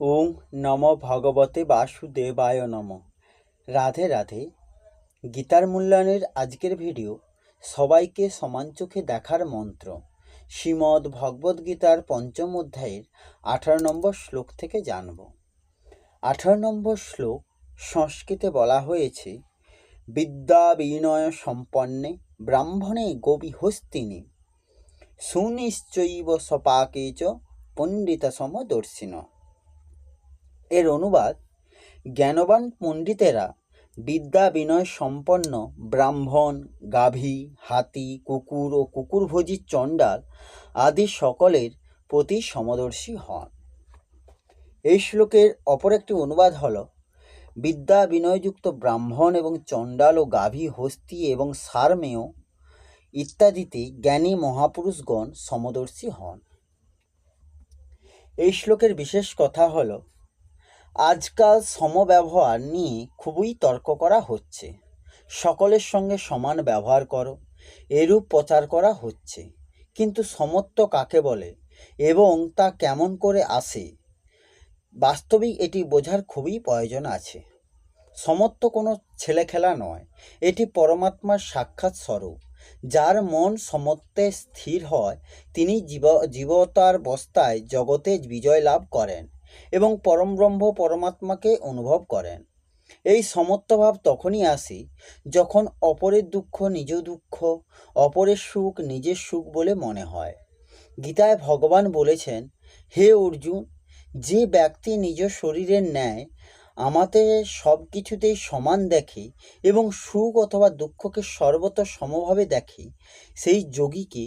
ওং নম ভগবতে বাসুদেবায় নম। রাধে রাধে। গীতার মূল্যায়নের আজকের ভিডিও সবাইকে সমান চোখে দেখার মন্ত্র শ্রীমদ্ ভগবদ্ গীতার পঞ্চম অধ্যায়ের 18 নম্বর শ্লোক থেকে জানব। 18 নম্বর শ্লোক সংস্কৃতে বলা হয়েছে, বিদ্যা বিনয় সম্পন্নে ব্রাহ্মণে গোবিহস্তিনি সুনিশ্চৈব সপাকে চ পণ্ডিত সমদর্শিন। এর অনুবাদ, জ্ঞানবান পণ্ডিতেরা বিদ্যা বিনয় সম্পন্ন ব্রাহ্মণ, গাভী, হাতি, কুকুর ও কুকুরভোজী চণ্ডাল আদি সকলের প্রতি সমদর্শী হন। এই শ্লোকের অপর একটি অনুবাদ হল, বিদ্যা বিনয়যুক্ত ব্রাহ্মণ এবং চণ্ডাল ও গাভী, হস্তি এবং সারমেয় ইত্যাদিতে জ্ঞানী মহাপুরুষগণ সমদর্শী হন। এই শ্লোকের বিশেষ কথা হল, আজকাল সমব্যবহার নিয়ে খুবই তর্ক করা হচ্ছে। সকলের সঙ্গে সমান ব্যবহার করো, এরূপ প্রচার করা হচ্ছে। কিন্তু সমত্ব কাকে বলে এবং তা কেমন করে আসে, বাস্তবিক এটি বোঝার খুবই প্রয়োজন আছে। সমত্ব কোনো ছেলেখেলা নয়, এটি পরমাত্মার সাক্ষাৎ স্বরূপ। যার মন সমত্বে স্থির হয় তিনি জীবতাবস্থায় জগতে বিজয় লাভ করেন এবং পরমব্রহ্ম পরমাত্মাকে অনুভব করেন। এই সমত্বভাব তখনই আসে যখন অপরের দুঃখ নিজ দুঃখ, অপরের সুখ নিজের সুখ বলে মনে হয়। গীতায় ভগবান বলেছেন, হে অর্জুন, যে ব্যক্তি নিজ শরীরের ন্যায় আমাদের সব কিছুতেই সমান দেখে এবং সুখ অথবা দুঃখকে সর্বত সমভাবে দেখে, সেই যোগীকে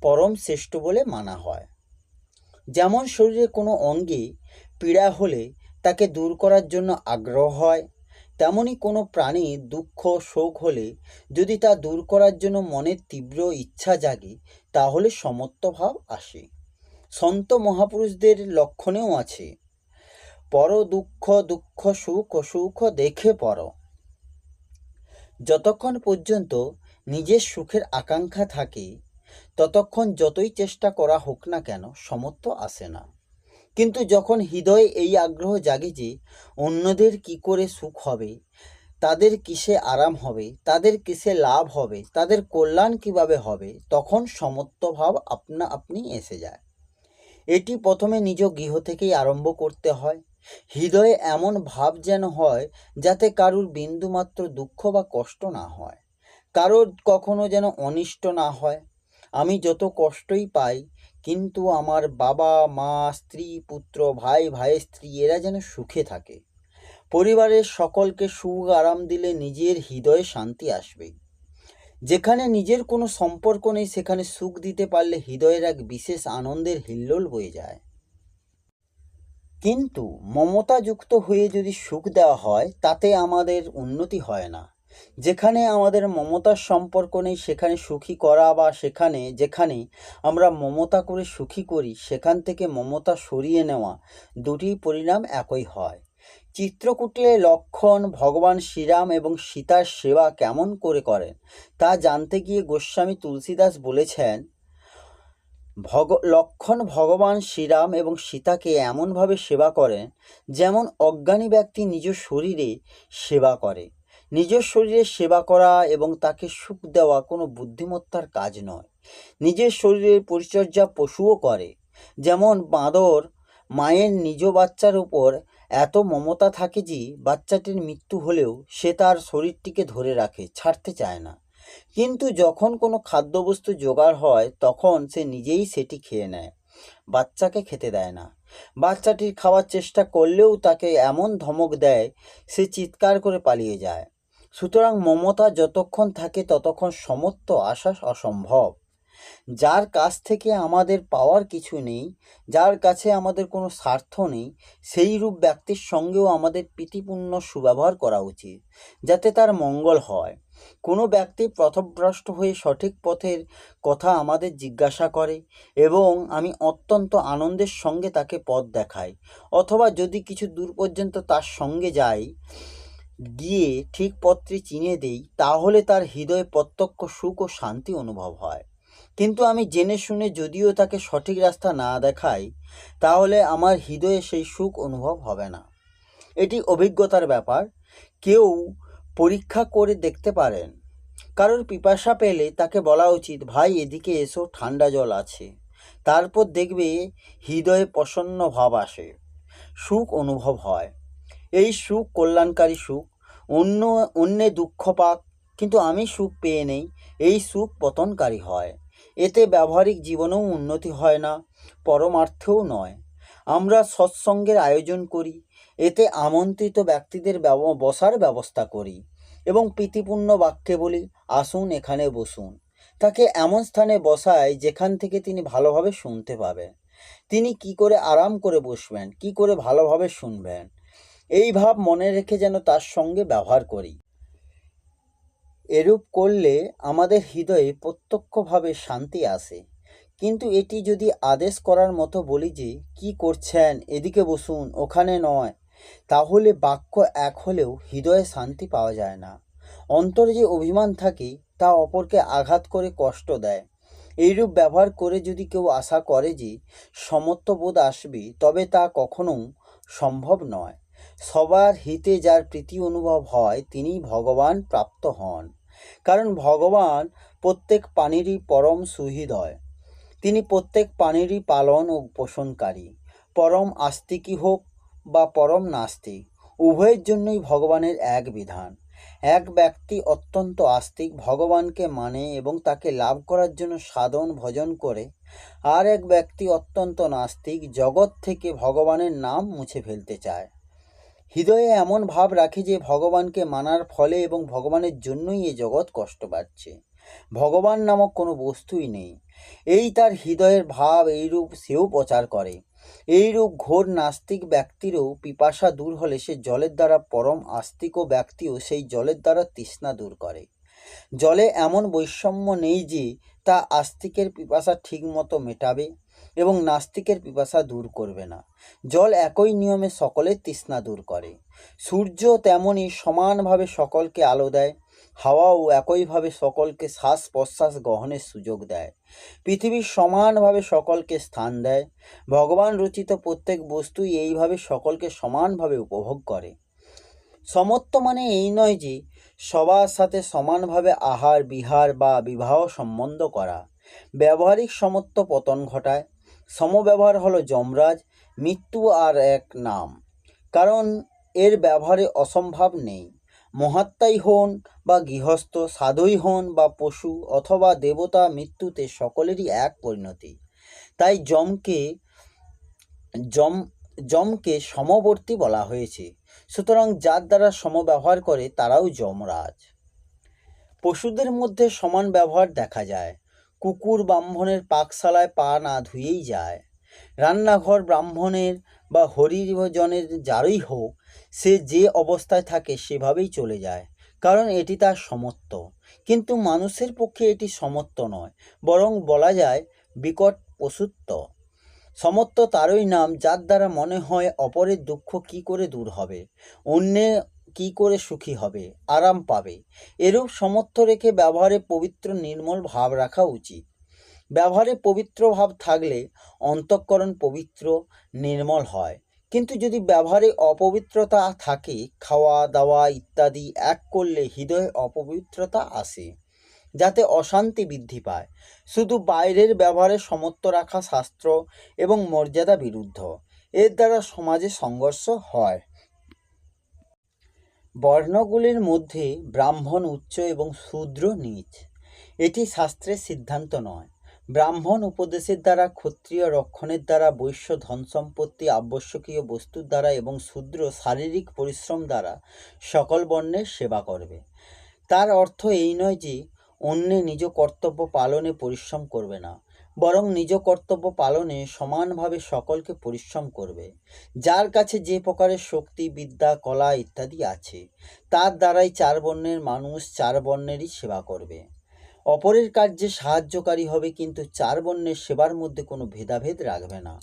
পরম শ্রেষ্ঠ বলে মানা হয়। যেমন শরীরে কোনো অঙ্গে পীড়া হলে তাকে দূর করার জন্য আগ্রহ হয়, তেমনি কোনো প্রাণীর দুঃখ শোক হলে যদি তা দূর করার জন্য মনের তীব্র ইচ্ছা জাগে, তাহলে সমত্বভাব আসে। সন্ত মহাপুরুষদের লক্ষণেও আছে, পর দুঃখ দুঃখ সুখ সুখ দেখে পর। যতক্ষণ পর্যন্ত নিজের সুখের আকাঙ্ক্ষা থাকে ততক্ষণ যতই চেষ্টা করা হোক না কেন সমত্ব আসে না। কিন্তু যখন হৃদয়ে এই আগ্রহ জাগে যে অন্যদের কি করে সুখ হবে, তাদের কিসে আরাম হবে, তাদের কিসে লাভ হবে, তাদের কল্যাণ কিভাবে হবে, তখন সমত্বভাব আপনা আপনি এসে যায়। এটি প্রথমে নিজ গৃহ থেকেই আরম্ভ করতে হয়। হৃদয়ে এমন ভাব যেন হয় যাতে কারুর বিন্দুমাত্র দুঃখ বা কষ্ট না হয়, কারোর কখনো যেন অনিষ্ট না হয়। আমি যত কষ্টই পাই, কিন্তু আমার বাবা মা, স্ত্রী পুত্র, ভাই ভাইয়ের স্ত্রী এরা যেন সুখে থাকে। পরিবারের সকলকে সুখ আরাম দিলে নিজের হৃদয়ে শান্তি আসবে। যেখানে নিজের কোনো সম্পর্ক নেই সেখানে সুখ দিতে পারলে হৃদয়ের এক বিশেষ আনন্দের হিল্লোল বয়ে যায়। কিন্তু মমতাযুক্ত হয়ে যদি সুখ দেওয়া হয় তাতে আমাদের উন্নতি হয় না। যেখানে আমাদের মমতার সম্পর্ক নেই সেখানে সুখী করা বা যেখানে আমরা মমতা করে সুখী করি সেখান থেকে মমতা সরিয়ে নেওয়া, দুটি পরিণাম একই হয়। চিত্রকূটে লক্ষণ ভগবান শ্রীরাম এবং সীতার সেবা কেমন করে করেন তা জানতে গিয়ে গোস্বামী তুলসীদাস বলেছেন, লক্ষণ ভগবান শ্রীরাম এবং সীতাকে এমনভাবে সেবা করেন যেমন অজ্ঞানী ব্যক্তি নিজ শরীরে সেবা করে। নিজ শরীরে সেবা করা এবং তাকে সুখ দেওয়া কোনো বুদ্ধিমত্তার কাজ নয়। নিজের শরীরের পরিচর্যা পশুও করে। যেমন বাঁদর মায়ের নিজ বাচ্চার উপর এত মমতা থাকে যে বাচ্চাটির মৃত্যু হলেও সে তার শরীরটিকে ধরে রাখে, ছাড়তে চায় না। কিন্তু যখন কোনো খাদ্যবস্তু জোগাড় হয় তখন সে নিজেই সেটি খেয়ে নেয়, বাচ্চাকে খেতে দেয় না। বাচ্চাটির খাওয়ার চেষ্টা করলেও তাকে এমন ধমক দেয় সে চিৎকার করে পালিয়ে যায়। সুতরাং মমতা যতক্ষণ থাকে ততক্ষণ সমত্ব আসা অসম্ভব। যার কাছ থেকে আমাদের পাওয়ার কিছু নেই, যার কাছে আমাদের কোনো স্বার্থ নেই, সেই রূপ ব্যক্তির সঙ্গেও আমাদের প্রীতিপূর্ণ সুব্যবহার করা উচিত, যাতে তার মঙ্গল হয়। কোনো ব্যক্তি পথভ্রষ্ট হয়ে সঠিক পথের কথা আমাদের জিজ্ঞাসা করে এবং আমি অত্যন্ত আনন্দের সঙ্গে তাকে পথ দেখাই, অথবা যদি কিছু দূর পর্যন্ত তার সঙ্গে যাই, গিয়ে ঠিক পথটি চিনে দেই, তাহলে তার হৃদয়ে প্রত্যক্ষ সুখ ও শান্তি অনুভব হয়। কিন্তু আমি জেনে শুনে যদিও তাকে সঠিক রাস্তা না দেখাই, তাহলে আমার হৃদয়ে সেই সুখ অনুভব হবে না। এটি অভিজ্ঞতার ব্যাপার। কেউ পরীক্ষা করে দেখতে পারেন। কারোর পিপাসা পেলে তাকে বলা উচিত, ভাই এদিকে এসো, ঠান্ডা জল আছে। তারপর দেখবে হৃদয়ে প্রসন্ন ভাব আসে, সুখ অনুভব হয়। এই সুখ কল্যাণকারী সুখ। অন্যে দুঃখ পাক কিন্তু আমি সুখ পেয়ে নেই, এই সুখ পতনকারী হয়। এতে ব্যবহারিক জীবনেও উন্নতি হয় না, পরমার্থেও নয়। আমরা সৎসঙ্গের আয়োজন করি, এতে আমন্ত্রিত ব্যক্তিদের বসার ব্যবস্থা করি এবং প্রীতিপূর্ণ বাক্যে বলি, আসুন এখানে বসুন। তাকে এমন স্থানে বসায় যেখান থেকে তিনি ভালোভাবে শুনতে পাবেন। তিনি কি করে আরাম করে বসবেন, কি করে ভালোভাবে শুনবেন, এই ভাব মনে রেখে যেন তার সঙ্গে ব্যবহার করি। এরূপ করলে আমাদের হৃদয়ে প্রত্যক্ষভাবে শান্তি আসে। কিন্তু এটি যদি আদেশ করার মতো বলি যে, কি করছেন, এদিকে বসুন, ওখানে নয়, তাহলে বাক্য এক হলেও হৃদয়ে শান্তি পাওয়া যায় না। অন্তরে যে অভিমান থাকে তা অপরকে আঘাত করে কষ্ট দেয়। এইরূপ ব্যবহার করে যদি কেউ আশা করে যে সমত্ববোধ আসবে, তবে তা কখনো সম্ভব নয়। সবার হিতে যার প্রীতি অনুভব হয় তিনিই ভগবান প্রাপ্ত হন। কারণ ভগবান প্রত্যেক প্রাণীরই পরম সুহৃদয়। তিনি প্রত্যেক প্রাণীরই পালন ও পোষণকারী। পরম আস্তিকই হোক বা পরম নাস্তিক, উভয়ের জন্যই ভগবানের এক বিধান। এক ব্যক্তি অত্যন্ত আস্তিক, ভগবানকে মানে এবং তাকে লাভ করার জন্য সাধন ভজন করে। আর এক ব্যক্তি অত্যন্ত নাস্তিক, জগৎ থেকে ভগবানের নাম মুছে ফেলতে চায়। হৃদয়ে এমন ভাব রাখে যে ভগবানকে মানার ফলে এবং ভগবানের জন্যই এ জগৎ কষ্ট পাচ্ছে, ভগবান নামক কোনো বস্তুই নেই। এই তার হৃদয়ের ভাব, এইরূপ সেও প্রচার করে। এইরূপ ঘোর নাস্তিক ব্যক্তিরও পিপাসা দূর হলে সে জলের দ্বারা, পরম আস্তিক ব্যক্তিও সেই জলের দ্বারা তৃষ্ণা দূর করে। জলে এমন বৈষম্য নেই যে তা আস্তিকের পিপাসা ঠিক মতো মেটাবে এবং নাস্তিকের পিপাসা দূর করবে না। জল একই নিয়মে সকলের তৃষ্ণা দূর করে। সূর্য তেমনই সমানভাবে সকলকে আলো দেয়। হাওয়াও একইভাবে সকলকে শ্বাস প্রশ্বাস গ্রহণের সুযোগ দেয়। পৃথিবী সমানভাবে সকলকে স্থান দেয়। ভগবান রচিত প্রত্যেক বস্তুই এইভাবে সকলকে সমানভাবে উপভোগ করে। সমত্ব মানে এই নয় যে সবার সাথে সমানভাবে আহার বিহার বা বিবাহ সম্বন্ধ করা। ব্যবহারিক সমত্ব পতন ঘটায়। সমব্যবহার হলো যমরাজ, মৃত্যু আর এক নাম, কারণ এর ব্যবহারে অসম্ভব নেই। মহাত্মাই হন বা গৃহস্থ, সাধুই হন বা পশু অথবা দেবতা, মৃত্যুতে সকলেরই এক পরিণতি। তাই যমকে সমবর্তী বলা হয়েছে। সুতরাং যার দ্বারা সমব্যবহার করে তারাও যমরাজ। পশুদের মধ্যে সমান ব্যবহার দেখা যায়। কুকুর ব্রাহ্মণের পাকশালায় পা না ধুয়েই যায়। রান্নাঘর ব্রাহ্মণের বা হরিজনের যারই হোক, সে যে অবস্থায় থাকে সেভাবেই চলে যায়, কারণ এটি তার সমত্ব। কিন্তু মানুষের পক্ষে এটি সমত্ব নয়, বরং বলা যায় বিকট পশুত্ব। সমত্ব তারই নাম যার দ্বারা মনে হয় অপরের দুঃখ কি করে দূর হবে, অন্যে কি করে সুখী হবে, আরাম পাবে। এরূপ সমত্ব রেখে ব্যবহারে পবিত্র নির্মল ভাব রাখা উচিত। ব্যবহারে পবিত্র ভাব থাকলে অন্তঃকরণ পবিত্র নির্মল হয়। কিন্তু যদি ব্যবহারে অপবিত্রতা থাকে, খাওয়া দাওয়া ইত্যাদি এক করলে হৃদয়ে অপবিত্রতা আসে, যাতে অশান্তি বৃদ্ধি পায়। শুধু বাইরের ব্যবহারে সমত্ব রাখা শাস্ত্র এবং মর্যাদা বিরুদ্ধ। এর দ্বারা সমাজে সংঘর্ষ হয়। বর্ণগুলির মধ্যে ব্রাহ্মণ উচ্চ এবং শূদ্র নীচ, এটি শাস্ত্রের সিদ্ধান্ত নয়। ব্রাহ্মণ উপদেশের দ্বারা, ক্ষত্রিয় রক্ষণের দ্বারা, বৈশ্য ধন সম্পত্তি আবশ্যকীয় বস্তুর দ্বারা এবং শূদ্র শারীরিক পরিশ্রম দ্বারা সকল বর্ণের সেবা করবে। তার অর্থ এই নয় যে অন্যে নিজ কর্তব্য পালনে পরিশ্রম করবে না, বরং নিজ কর্তব্য পালনে সমানভাবে সকলকে পরিশ্রম করবে। যার কাছে যে প্রকারের শক্তি, বিদ্যা, কলা ইত্যাদি আছে, তার দ্বারাই চার বর্ণের মানুষ চার বর্ণেরই সেবা করবে, অপরের কার্যে সাহায্যকারী হবে, কিন্তু চার বর্ণের সেবার মধ্যে কোনো ভেদাভেদ রাখবে না।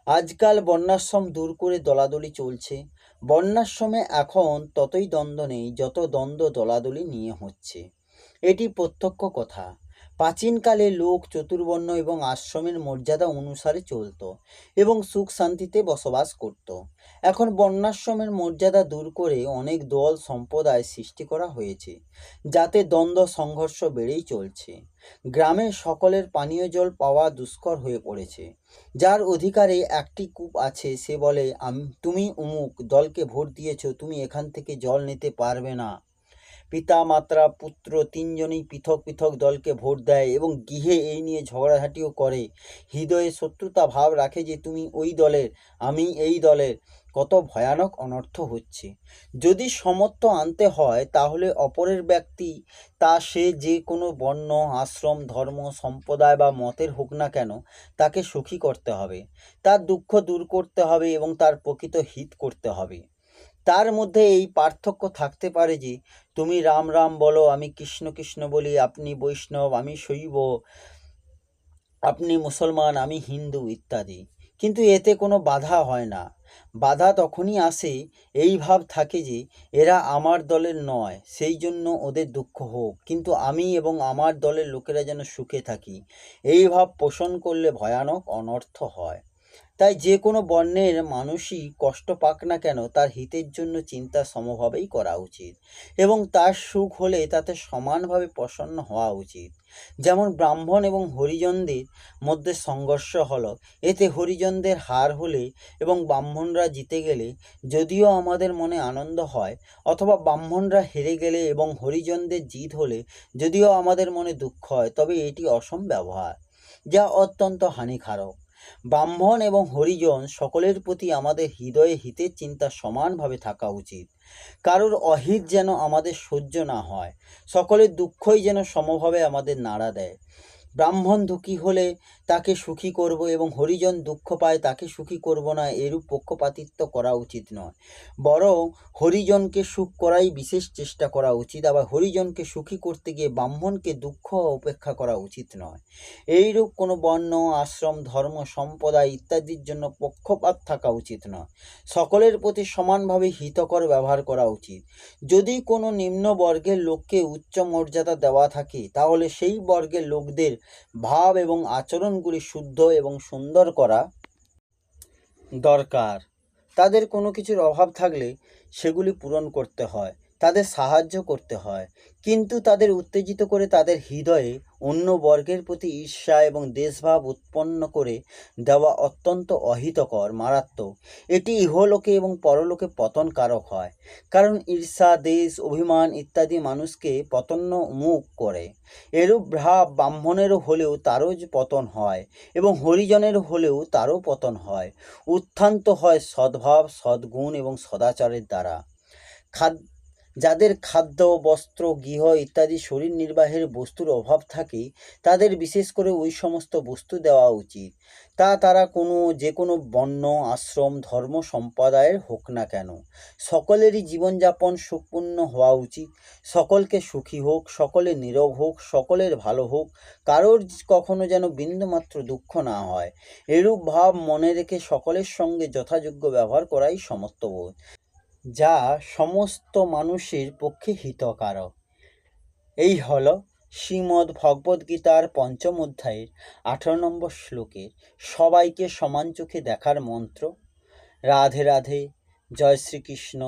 আজকাল বর্ণাশ্রম দূর করে দলাদলি চলছে। বর্ণাশ্রমে এখন ততই দ্বন্দ্ব নেই যত দ্বন্দ্ব দলাদলি নিয়ে হচ্ছে। এটি প্রত্যক্ষ কথা। প্রাচীনকালে লোক চতুর্বর্ণ এবং আশ্রমের মর্যাদা অনুসারে চলত এবং সুখ শান্তিতে বসবাস করত। এখন বর্ণাশ্রমের মর্যাদা দূর করে অনেক দল সম্প্রদায় সৃষ্টি করা হয়েছে, যাতে দ্বন্দ্ব সংঘর্ষ বেড়েই চলছে। গ্রামে সকলের পানীয় জল পাওয়া দুষ্কর হয়ে পড়েছে। যার অধিকারে একটি কূপ আছে সে বলে, তুমি অমুক দলকে ভোট দিয়েছ, তুমি এখান থেকে জল নিতে পারবে না। পিতা মাতা পুত্র তিনজনেই পৃথক পৃথক দলকে ভোট দেয় এবং গৃহে এই নিয়ে ঝগড়াঝাটিও করে। হৃদয়ে শত্রুতা ভাব রাখে যে তুমি ওই দলের, আমি এই দলের। কত ভয়ানক অনর্থ হচ্ছে। যদি সমত্ব আনতে হয় তাহলে অপরের ব্যক্তি, তা সে যে কোনো বর্ণ, আশ্রম, ধর্ম, সম্প্রদায় বা মতের হোক না কেন, তাকে সুখী করতে হবে, তার দুঃখ দূর করতে হবে এবং তার প্রকৃত হিত করতে হবে। তার মধ্যে এই পার্থক্য থাকতে পারে যে তুমি রাম রাম বলো, আমি কৃষ্ণ কৃষ্ণ বলি, আপনি বৈষ্ণব, আমি শৈব, আপনি মুসলমান, আমি হিন্দু ইত্যাদি। কিন্তু এতে কোনো বাধা হয় না। বাধা তখনই আসে এই ভাব থাকে যে এরা আমার দলের নয়, সেই জন্য ওদের দুঃখ হোক, কিন্তু আমি এবং আমার দলের লোকেরা যেন সুখে থাকি। এই ভাব পোষণ করলে ভয়ানক অনর্থ হয়। তাই যে কোনো বর্ণের মানুষই কষ্ট পাক না কেন, তার হিতের জন্য চিন্তা সমভাবেই করা উচিত এবং তার সুখ হলে তাতে সমানভাবে প্রসন্ন হওয়া উচিত। যেমন ব্রাহ্মণ এবং হরিজনদের মধ্যে সংঘর্ষ হলো, এতে হরিজনদের হার হলে এবং ব্রাহ্মণরা জিতে গেলে যদিও আমাদের মনে আনন্দ হয়, অথবা ব্রাহ্মণরা হেরে গেলে এবং হরিজনদের জিত হলে যদিও আমাদের মনে দুঃখ হয়, তবে এটি অসম ব্যবহার, যা অত্যন্ত হানিকারক। ব্রাহ্মণ এবং হরিজন সকলের প্রতি আমাদের হৃদয়ে হিতের চিন্তা সমানভাবে থাকা উচিত। কারোর অহিত যেন আমাদের সহ্য না হয়, সকলের দুঃখই যেন সমভাবে আমাদের নাড়া দেয়। ব্রাহ্মণ দুঃখী হলে তাকে সুখী করব এবং হরিজন দুঃখ পায় তাকে সুখী করব না, এরূপ পক্ষপাতিত্ব করা উচিত নয়। বরং হরিজনকে সুখ করাই বিশেষ চেষ্টা করা উচিত। আবার হরিজনকে সুখী করতে গিয়ে ব্রাহ্মণকে দুঃখ উপেক্ষা করা উচিত নয়। এইরূপ কোনো বর্ণ, আশ্রম, ধর্ম, সম্প্রদায় ইত্যাদির জন্য পক্ষপাত থাকা উচিত নয়। সকলের প্রতি সমানভাবে হিতকর ব্যবহার করা উচিত। যদি কোনো নিম্ন বর্গের লোককে উচ্চ মর্যাদা দেওয়া থাকে, তাহলে সেই বর্গের লোকদের ভাব এবং আচরণগুলি শুদ্ধ এবং সুন্দর করা দরকার। তাদের কোনো কিছুর অভাব থাকলে সেগুলি পূরণ করতে হয়, তাদের সাহায্য করতে হয়, কিন্তু তাদের উত্তেজিত করে তাদের হৃদয়ে অন্য বর্গের প্রতি ঈর্ষা এবং দেশভাব উৎপন্ন করে দেওয়া অত্যন্ত অহিতকর, মারাত্মক। এটি ইহলোকে এবং পরলোকে পতনকারক হয়, কারণ ঈর্ষা, দেশ, অভিমান ইত্যাদি মানুষকে পতনোন্মুখ করে। এরূপ ভাব ব্রাহ্মণেরও হলেও তারও পতন হয় এবং হরিজনের হলেও তারও পতন হয়। উত্থান তো হয় সদ্ভাব, সদ্গুণ এবং সদাচারের দ্বারা। যাদের খাদ্য, বস্ত্র, গৃহ ইত্যাদি শরীর নির্বাহের বস্তুর অভাব থাকে, তাদের বিশেষ করে ওই সমস্ত বস্তু দেওয়া উচিত। তারা যে কোনো বর্ণ, আশ্রম, ধর্ম, সম্প্রদায়ের হোক না কেন, সকলেরই জীবনযাপন সুখপূর্ণ হওয়া উচিত। সকলকে সুখী হোক, সকলে নীরব হোক, সকলের ভালো হোক, কারোর কখনো যেন বিন্দুমাত্র দুঃখ না হয়, এরূপ ভাব মনে রেখে সকলের সঙ্গে যথাযোগ্য ব্যবহার করাই সমত্ববোধ, যা সমস্ত মানুষের পক্ষে হিতকারক। এই হল শ্রীমদ্ ভগবদ্গীতার পঞ্চম অধ্যায়ের 18 নম্বর শ্লোকের সবাইকে সমান চোখে দেখার মন্ত্র। রাধে রাধে। জয় শ্রীকৃষ্ণ।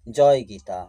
জয় গীতা।